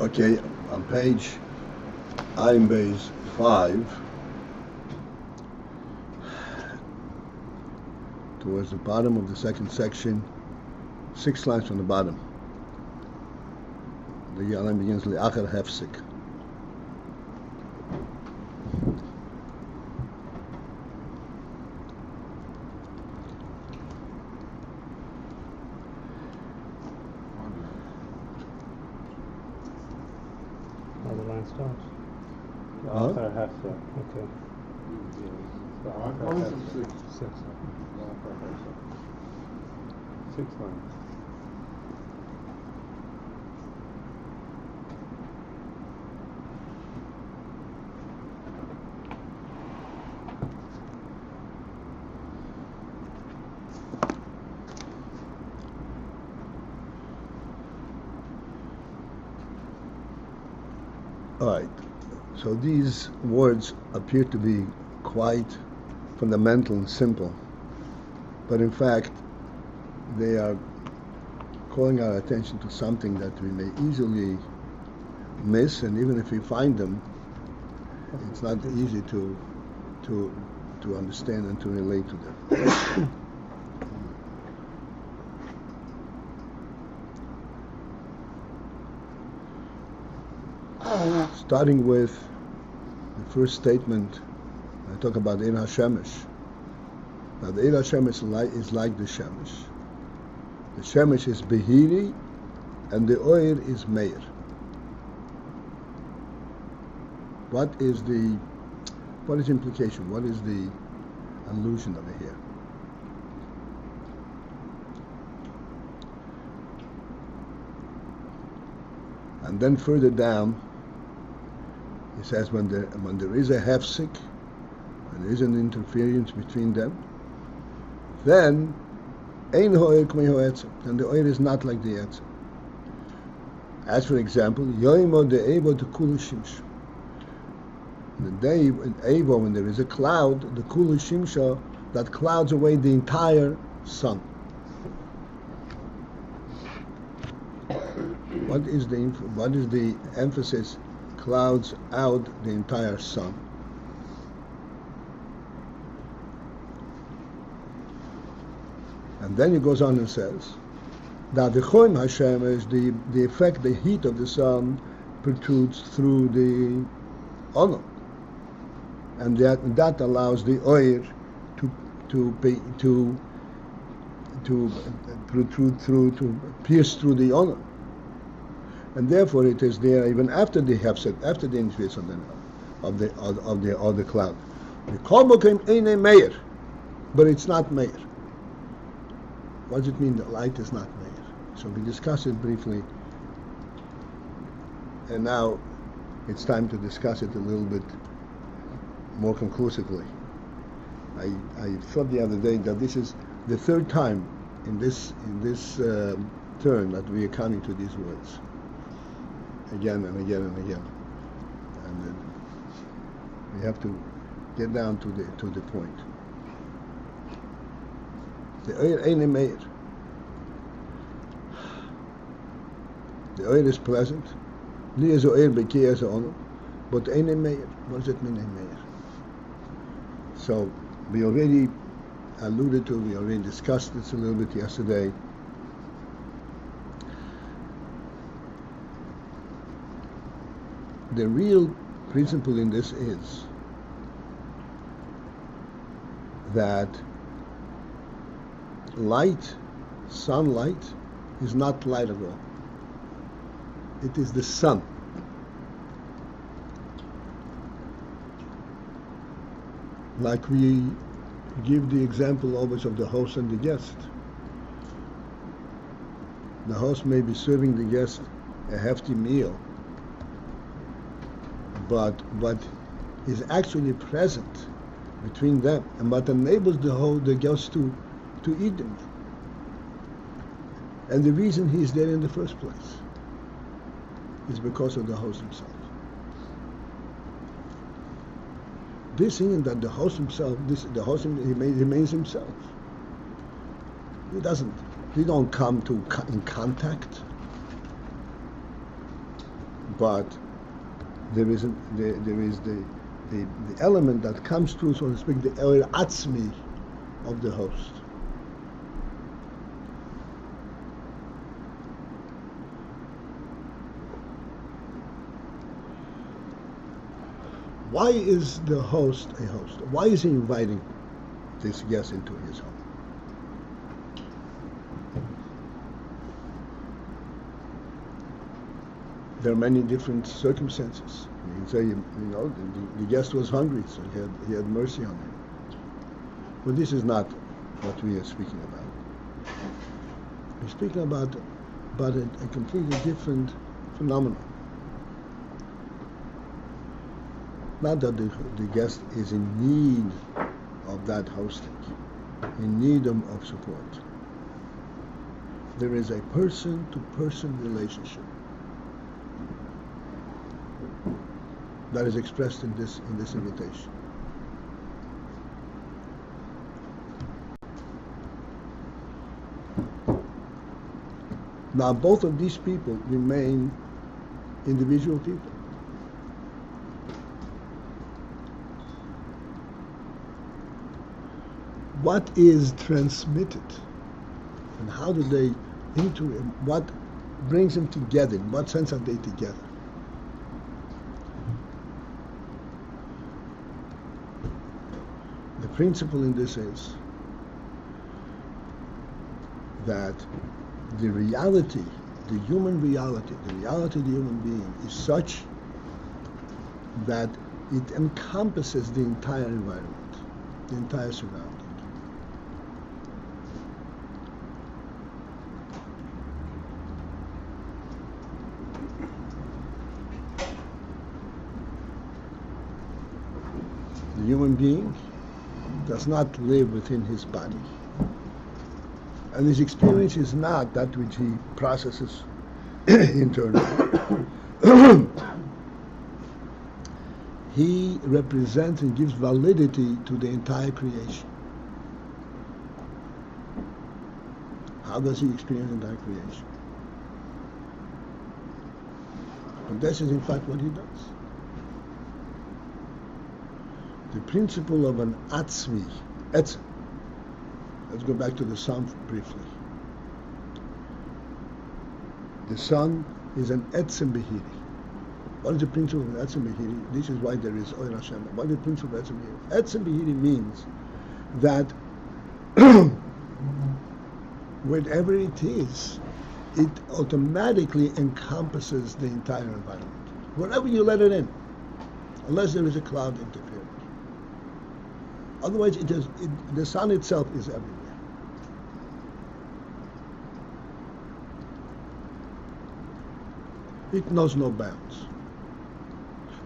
Okay, on page AyinBase 5, towards the bottom of the second section, 6 lines from the bottom. The line begins le-achar hefsek. How the line starts. Huh? Okay. Six lines. All right, so these words appear to be quite fundamental and simple, but in fact they are calling our attention to something that we may easily miss, and even if we find them, it's not easy to understand and to relate to them. Starting with the first statement, I talk about Ein HaShemesh. Now the Ein HaShemesh is like the Shemesh. The Shemesh is Behiri and the Oir is Meir. What is the implication? What is the allusion over here? And then further down, he says when there is a hefsek, when there is an interference between them, then ein ho'er k'mei ho'etzem, then the oir is not like the etzem. As for example, yoimo de'evo dekulu shimsha. The day in Evo, when there is a cloud, the kulu shimsha, that clouds away the entire sun. What is the emphasis? Clouds out the entire sun. And then he goes on and says that the choim Hashem is the effect, the heat of the sun protrudes through the honor, and that allows the oir to protrude through, to pierce through the honor. And therefore, it is there even after the hefsek, after the influence of the cloud. The kol became eine meir, but it's not meir. What does it mean that light is not meir? So we discussed it briefly, and now it's time to discuss it a little bit more conclusively. I thought the other day that this is the third time in this turn that we are coming to these words. Again and again and again, and we have to get down to the point. The oir eine meir. The oir is pleasant. Li is oir beki as honor, but eine meir. What does it mean, eine meir? So we already alluded to, we already discussed this a little bit yesterday. The real principle in this is that light, sunlight, is not light at all. It is the sun. Like we give the example always of the host and the guest. The host may be serving the guest a hefty meal, but is actually present between them, and what enables the guest to eat them. And the reason he's there in the first place. is because of the host himself. This thing that the host himself, he remains himself. He don't come in contact, but there is the element that comes through, so to speak, the atzmi of the host. Why is the host a host? Why is he inviting this guest into his home? There are many different circumstances. You can say, the guest was hungry, so he had mercy on him. But this is not what we are speaking about. We're speaking about a completely different phenomenon. Not that the guest is in need of that hosting, in need of support. There is a person-to-person relationship that is expressed in this invitation. Now, both of these people remain individual people. What is transmitted and how do they what brings them together? In what sense are they together? The principle in this is that the reality, the human reality, the reality of the human being is such that it encompasses the entire environment, the entire surrounding. The human being does not live within his body. And his experience is not that which he processes internally. He represents and gives validity to the entire creation. How does he experience the entire creation? And this is in fact what he does. The principle of an atzmi, etzem. Let's go back to the sun briefly. The sun is an etzem behiri. What is the principle of etzem behiri? This is why there is Oir Hashem. What is the principle of etzem behiri? Etzem behiri means that wherever it is, it automatically encompasses the entire environment. Wherever you let it in, unless there is a cloud interference. Otherwise, the sun itself is everywhere. It knows no bounds.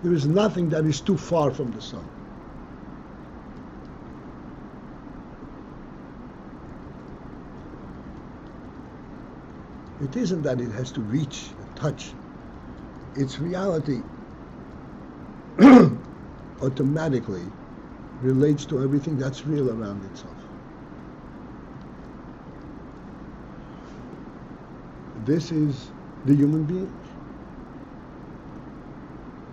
There is nothing that is too far from the sun. It isn't that it has to reach and touch. Its reality automatically relates to everything that's real around itself. This is the human being.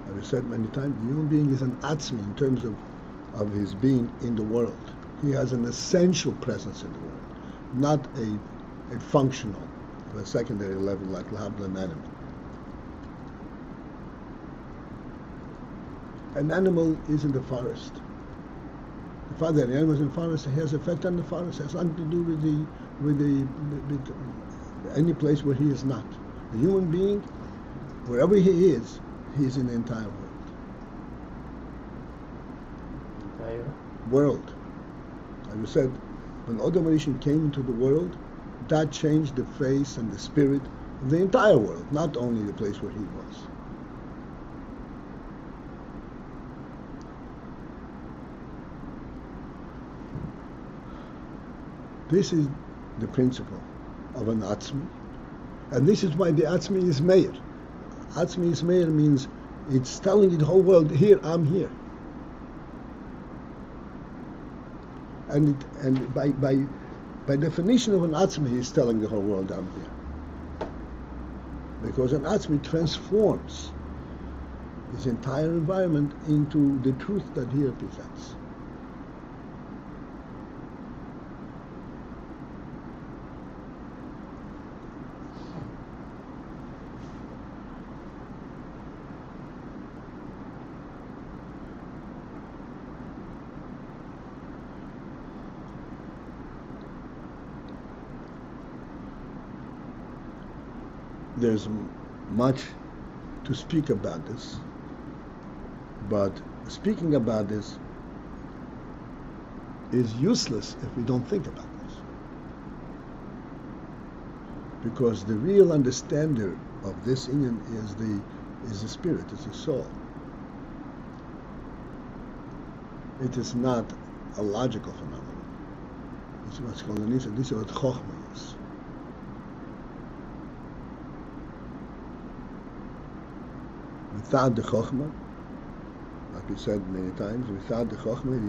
I've said many times, the human being is an atzmi in terms of his being in the world. He has an essential presence in the world, not a functional, or a secondary level like an animal. An animal is in the forest. The fact that the animal is in the forest has effect on the forest. It has nothing to do with any place where he is not. The human being, wherever he is in the entire world. Entire world. As you said, when Adam Rishon came into the world, that changed the face and the spirit of the entire world, not only the place where he was. This is the principle of an atzmi, and this is why the atzmi is meir. Atzmi Ismail means it's telling the whole world, here, I'm here. And by definition of an Atzmi, he's telling the whole world, I'm here. Because an Atzmi transforms his entire environment into the truth that he represents. There's much to speak about this, but speaking about this is useless if we don't think about this. Because the real understander of this Ayin is the spirit, is the soul. It is not a logical phenomenon. It's what's called an This is what Chochmah is. Without the Chochmah, like we said many times, without the Chochmah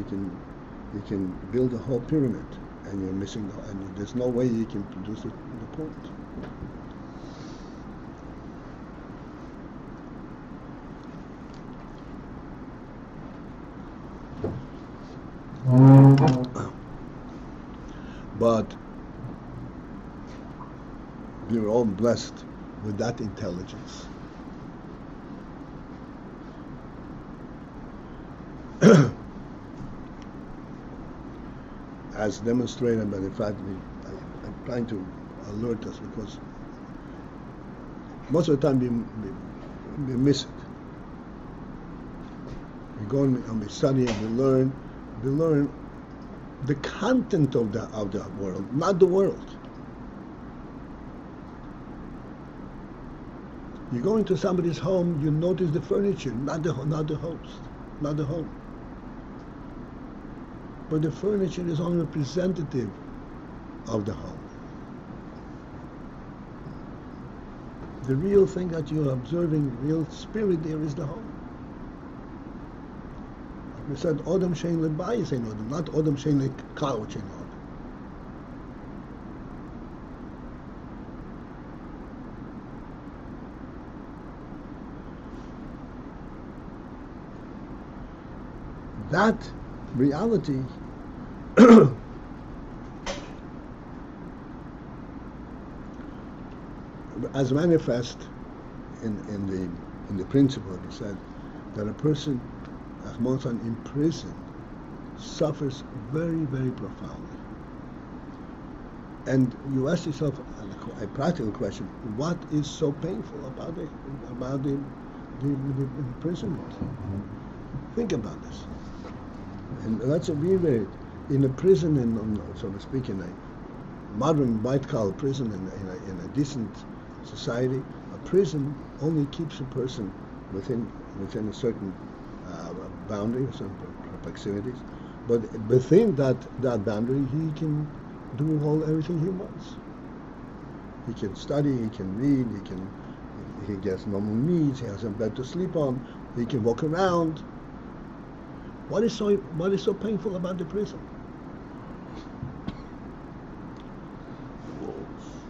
you can build a whole pyramid and you're missing and there's no way you can produce the point. But we're all blessed with that intelligence. As demonstrated by the fact I'm trying to alert us, because most of the time we miss it. We go and we study and we learn the content of the world, not the world. You go into somebody's home, you notice the furniture, not the host, not the home. But the furniture is only representative of the home. The real thing that you're observing, the real spirit there is the home. Like we said, Odom shein le-bayis ein Odom, not Odom shein le-couch ein Odom. That reality as manifest in the principle, he said that a person, in prison, suffers very, very profoundly. And you ask yourself a practical question: what is so painful about the imprisonment? Think about this. And that's a very, in a prison, so to speak, in a modern white-collar prison, in a decent society, a prison only keeps a person within a certain boundary, certain proximities. But within that boundary, he can do everything he wants. He can study, he can read, he gets normal needs, he has a bed to sleep on, he can walk around. What is so painful about the prison?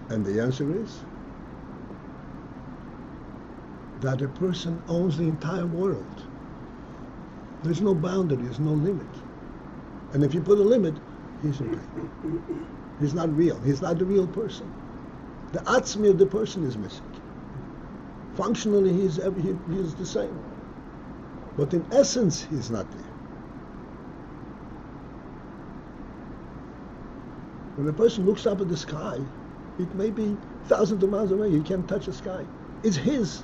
And the answer is that a person owns the entire world. There's no boundary, there's no limit. And if you put a limit, he's in pain. He's not real. He's not the real person. The atzmi of the person is missing. Functionally, he is the same. But in essence, he's not there. When a person looks up at the sky, it may be thousands of miles away. He can't touch the sky. It's his.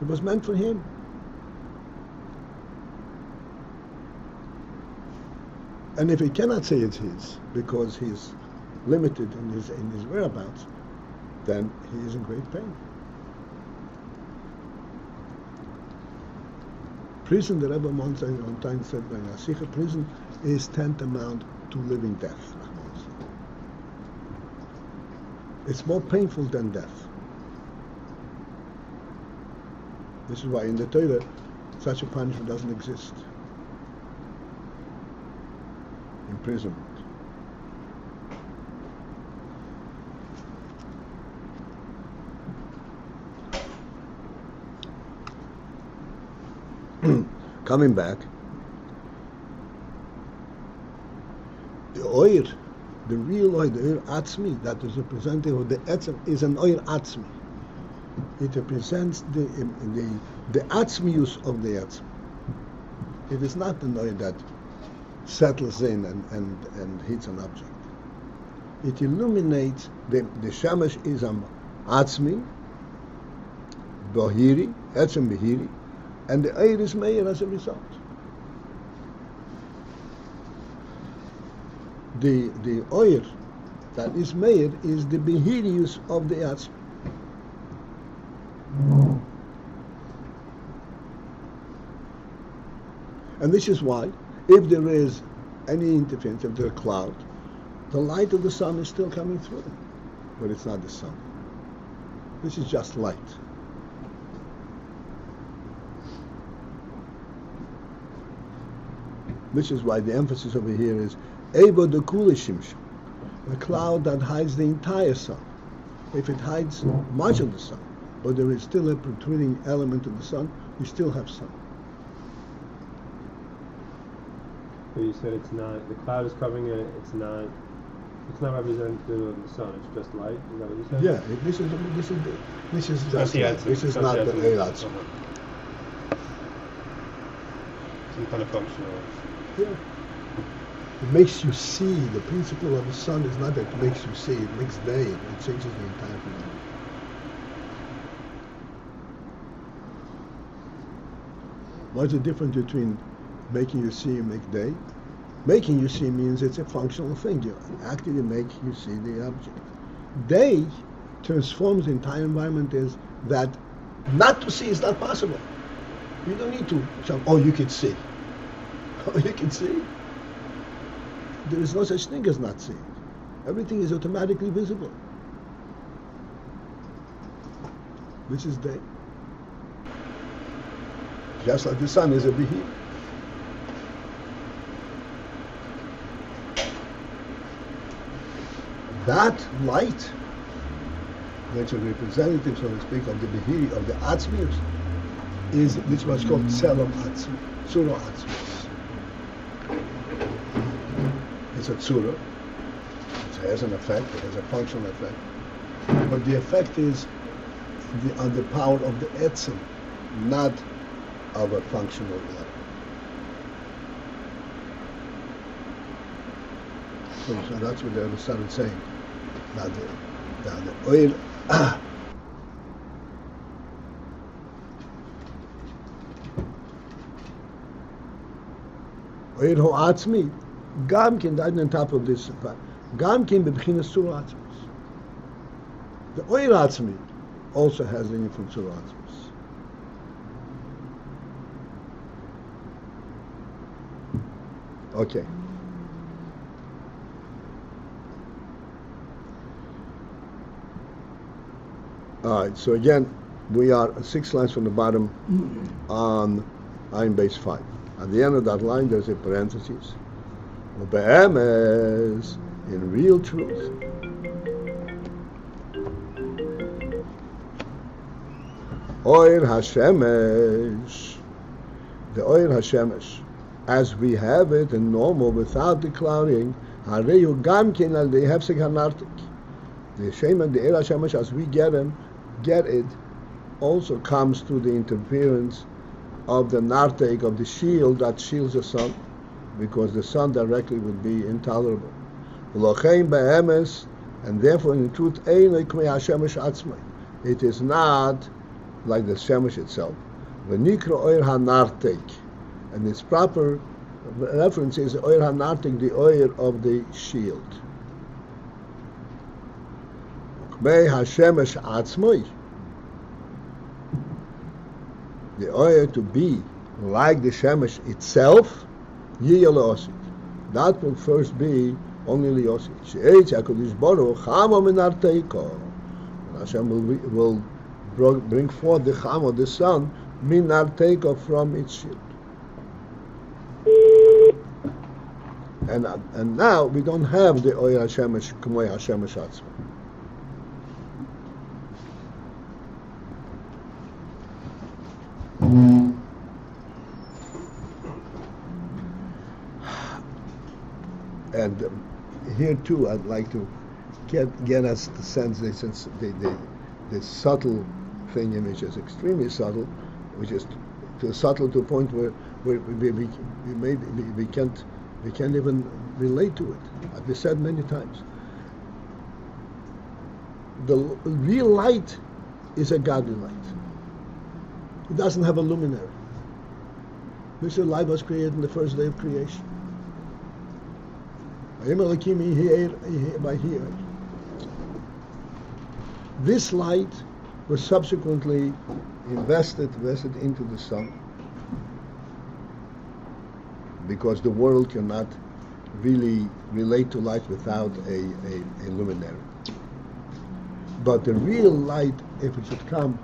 It was meant for him. And if he cannot say it's his because he's limited in his whereabouts, then he is in great pain. Prison, the Rebbe one time said by Nasicha, prison is tantamount to living death. It's more painful than death. This is why in the Torah such a punishment doesn't exist. Imprisonment. Coming back, the oir, the real oir, the oir atzmi, that is representative of the etzem, is an oir atzmi. It represents the atzmius of the etzem. It is not an oir that settles in and hits an object. It illuminates, the shemesh is an atzmi, bahiri, etzem bahiri, and the oir is meir as a result. The oir that is meir is the behirius of the atzmi. And this is why, if there is any interference, if there's a cloud, the light of the sun is still coming through, but it's not the sun. This is just light. Which is why the emphasis over here is Ebo de Kulishimshim, a cloud that hides the entire sun. If it hides much of the sun, but there is still a protruding element of the sun, you still have sun. So you said it's not, the cloud is covering it, it's not representative of the sun, it's just light, is that what you said? Yeah, this is just light. This is not the Eilat. Some kind of functional. Yeah. It makes you see. The principle of the sun is not that it makes you see, it makes day, it changes the entire phenomenon. What's the difference between making you see and make day? Making you see means it's a functional thing. You actually make you see the object. Day transforms the entire environment is that not to see is not possible. You don't need to shout, oh, you can see. Oh, you can see. There is no such thing as not seeing. Everything is automatically visible. This is day. Just like the sun is a behir. That light, which is representative, so to speak, of the behiri, of the atzmius, is this was called tzelom atzmi, tzura atzmius. It's a tzura. It has an effect. It has a functional effect. But the effect is on the power of the etzem, not of a functional level. So that's what they started saying. Now the oil oil ho'atzmi, gamkin, died on top of this, gamkin bebchinas tzura atzmis. The oil atzmi also has the influence of atzmis. Okay. All right, so again, we are 6 lines from the bottom on AyinBase 5. At the end of that line, there's a parenthesis. Be'emes, in real truth. Oir HaShemesh, the Oir HaShemesh, as we have it in normal without the clouding, Hareyu Gamkin al Hefsek HaNartik. The Shem and the Eir HaShemesh, as we get it, also comes through the interference of the nartek, of the shield that shields the sun, because the sun directly would be intolerable. And therefore, in truth, it is not like the shemesh itself. And its proper reference is oir hanartik, the oir of the shield. The oil to be like the shemesh itself, that will first be only Liosi. She'etz HaKadosh Baruch Chama min arteiko. Hashem will bring forth the Chama, the sun, min arteiko, from its shield. And now we don't have the Oyer HaShemesh K'moy HaShemesh Atzma. And here too, I'd like to get us the sense that since the subtle thing, which is extremely subtle, which is too subtle to a point where we can't even relate to it. As we said many times, the real light is a godly light. It doesn't have a luminary. This light was created in the first day of creation. This light was subsequently invested into the sun, because the world cannot really relate to light without a luminary. But the real light, if it should come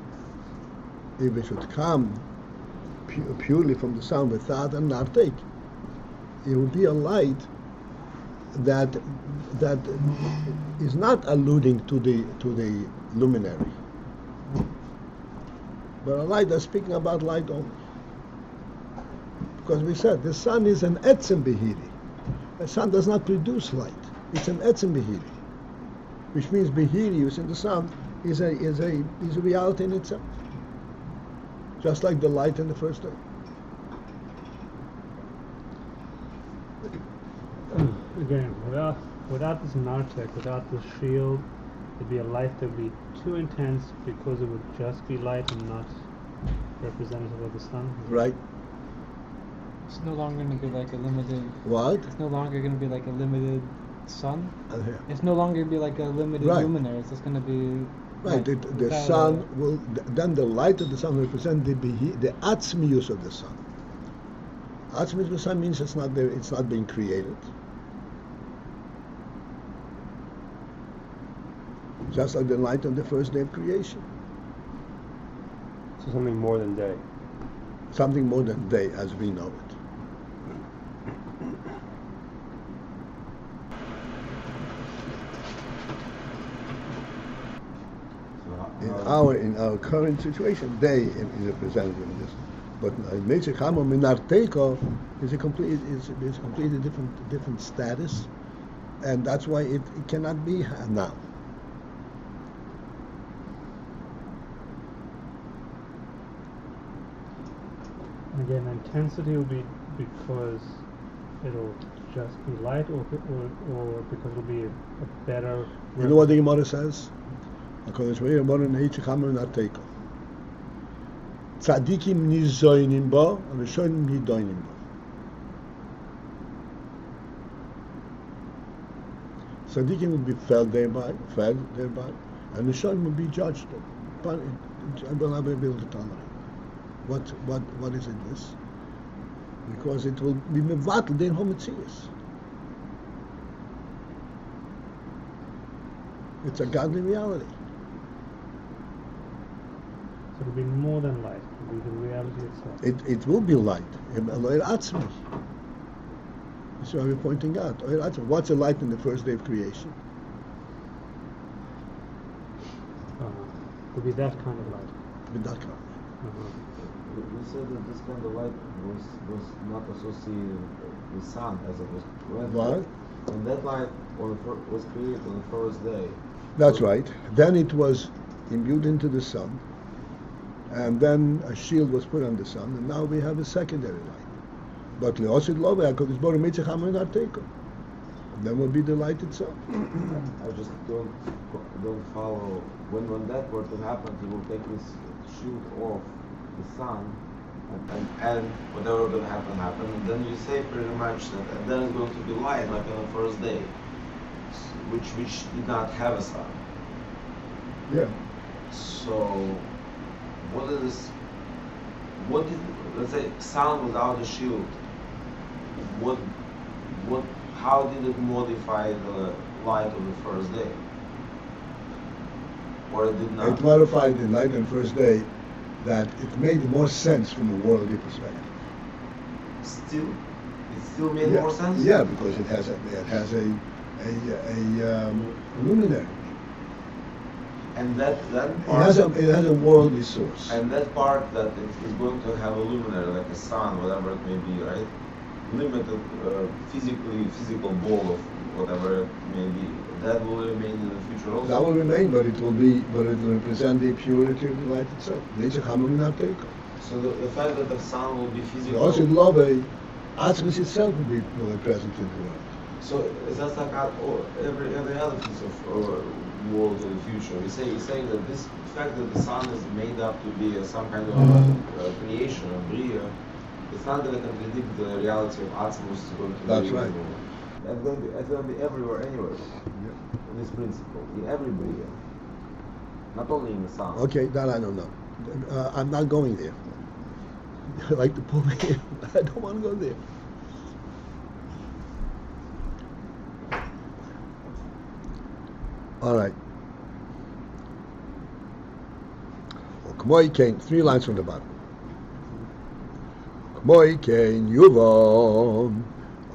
purely from the sun without an artake, it would be a light that is not alluding to the luminary, but a light that's speaking about light only. Because we said the sun is an etzem behiri. The sun does not produce light; it's an etzem behiri, which means behiri, which in the sun, is a reality in itself, just like the light in the first day. Again, without this nartek, without this shield, it'd be a light that would be too intense because it would just be light and not representative of the sun. Right. It's no longer going to be like a limited. What? It's no longer going to be like a limited sun. Yeah. It's no longer going to be like a limited luminary. It's just going to be. Right. The sun will then the light of the sun will represent the atzmius of the sun. Atzmius of the sun means it's not there. It's not being created. Just like the light on the first day of creation. So something more than day. Something more than day as we know it. In our current situation, day is represented in this. But Meitzich Hamo Minarteiko is a completely different status, and that's why it cannot be now. Again, intensity will be because it'll just be light, or because it'll be a better. You know what the Gemara says? Tzadikim nizoinim bo, rishonim nidoinim bo. Tzadikim will be fed thereby, and rishonim will be judged. But I will not be able to tolerate. What is it this? Because it will be mevatel den hometzias. It's a godly reality. So it'll be more than light. It'll be the reality itself. It will be light. Oyer atzmi. That's why we're pointing out. Oyer atzmi. What's a light in the first day of creation? It'll be that kind of light. With that kind of light. You said that this kind of light was not associated with sun as it was. What? And that light was created on the first day. That's right. Then it was imbued into the sun, and then a shield was put on the sun, and now we have a secondary light. But leosid love HaKadosh Baruch Hu Meitzich Hamo Minarteiko. Then will be the light itself. I just don't follow. When that were to happen, he will take his shield off the sun, and whatever will happen. And then you say pretty much that and then it's going to be light like on the first day, which did not have a sun. Yeah. So, let's say sun without a shield? how did it modify the light of the first day? Or it did not? It modified the light on the first day that it made more sense from a worldly perspective. Still, it still made Yeah, more sense? Yeah, because it has a luminary. And that It part, has a worldly source. and that part that it is going to have a luminary, like a sun, whatever it may be, right? Limited, physical ball of whatever it may be. That will remain in the future also. That will remain, but it will represent the purity of the light itself. So the fact that the sun will be physical. Also, love Atmos itself will be present in the world. So that's like every other piece of world in the future. You're saying that this fact that the sun is made up to be some kind of creation, a bria, it's not going to contradict the reality of Atmos is going to That's be. right. It's going to be everywhere, anywhere. Yeah. This principle in every bria, not only in the sun. Okay, that I don't know. I'm not going there. I like to pull me in. I don't want to go there. All right. Well, K'moi came 3 lines from the bottom. K'moi came Yuvom.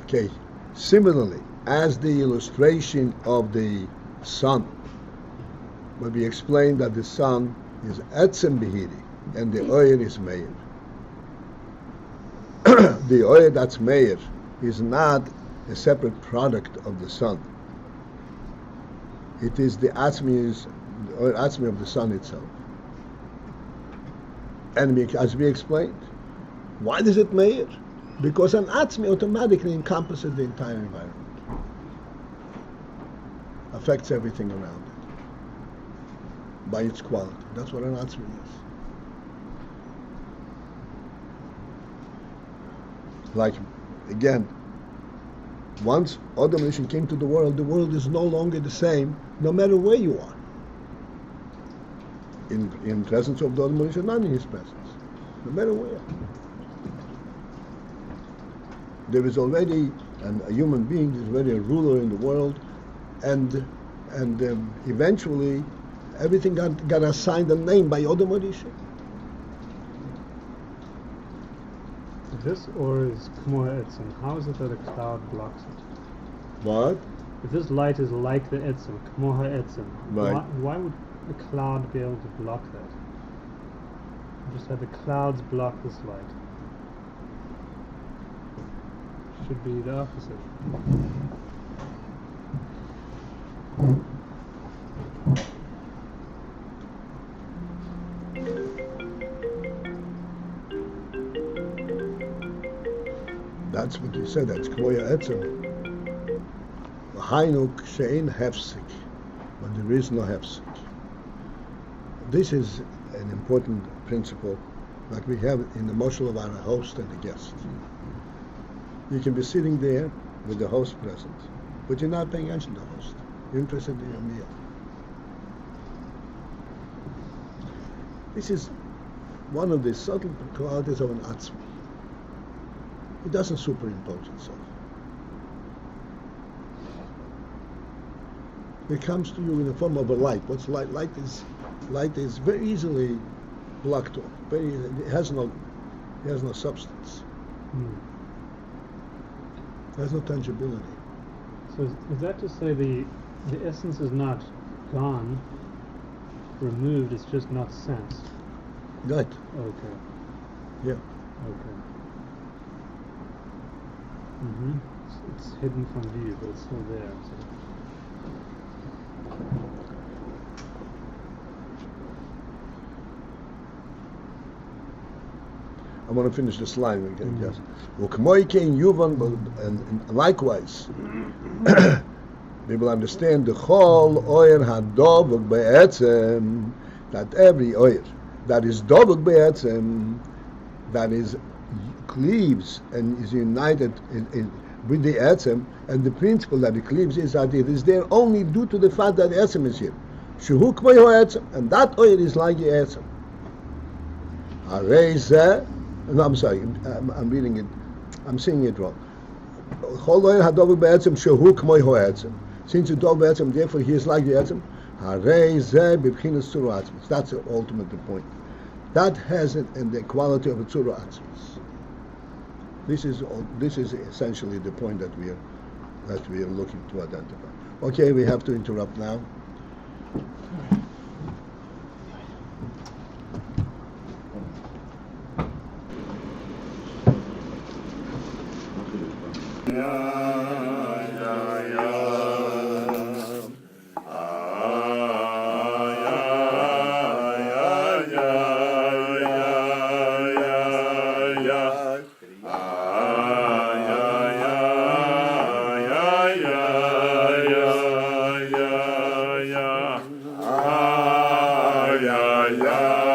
Okay. Similarly, as the illustration of the sun, will be explained that the sun is Etzem Behiri and the oil is Meir. The oil that's Meir is not a separate product of the sun. It is the Atzmi of the sun itself. And as we explained, why does it Meir? Because an Atzmi automatically encompasses the entire environment, affects everything around it by its quality. That's what an Atzmi is. Like, again, once Adam Rishon came to the world is no longer the same, no matter where you are. In presence of the Adam Rishon, not in his presence, no matter where. There is already a human being, there's already a ruler in the world, and eventually everything got assigned a name by Adam Rishon. This or is K'mo Etzem? How is it that a cloud blocks it? What? If this light is like the Etzem, K'mo Etzem, Right. why would a cloud be able to block that? You just have the clouds block this light. Should be the opposite. That's what you said. That's K'moya Etzem. Hainuk she'ein hefsik, but there is no hefsik. This is an important principle, like we have in the moshel of our host and the guest. You can be sitting there with the host present, but you're not paying attention to the host. You're interested in your meal. This is one of the subtle qualities of an atzmi. It doesn't superimpose itself. It comes to you in the form of a light. What's light? Light is very easily blocked off. It has no substance. It has no tangibility. So is that to say the essence is not gone, removed, it's just not sensed? Right. Okay. Yeah. Okay. It's hidden from view, but it's still there. So. I want to finish this line again. Yes. And likewise, we will understand the whole oyer hadovuk be'etzem, that every oyer that is dovuk be'etzem, that is cleaves and is united with the etzem, and the principle that it cleaves is that it is there only due to the fact that the etzem is here. Shehu k'moy etzem, and that oyer is like the etzem. No, I'm sorry. I'm reading it. I'm saying it wrong. Since it's all be'etzem, therefore he is like the etzem. That's the ultimate point. That has it in the quality of a tzura atzmis. This is essentially the point that we are looking to identify. Okay, we have to interrupt now. Yeah.